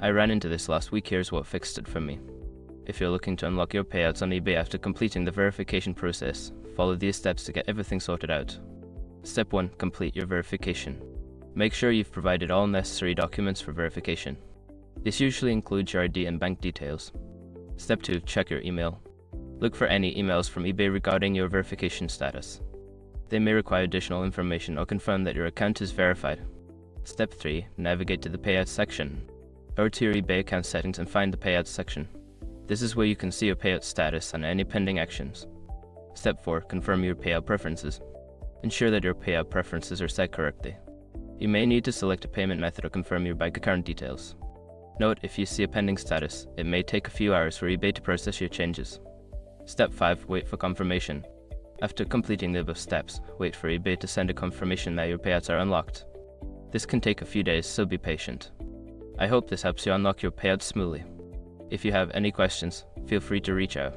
I ran into this last week. Here's what fixed it for me. If you're looking to unlock your payouts on eBay after completing the verification process, follow these steps to get everything sorted out. Step 1. Complete your verification. Make sure you've provided all necessary documents for verification. This usually includes your ID and bank details. Step 2. Check your email. Look for any emails from eBay regarding your verification status. They may require additional information or confirm that your account is verified. Step 3. Navigate to the Payouts section. Go to your eBay account settings and find the Payouts section. This is where you can see your payout status and any pending actions. Step 4. Confirm your payout preferences. Ensure that your payout preferences are set correctly. You may need to select a payment method or confirm your bank account details. Note, if you see a pending status, it may take a few hours for eBay to process your changes. Step 5. Wait for confirmation. After completing the above steps, wait for eBay to send a confirmation that your payouts are unlocked. This can take a few days, so be patient. I hope this helps you unlock your payouts smoothly. If you have any questions, feel free to reach out.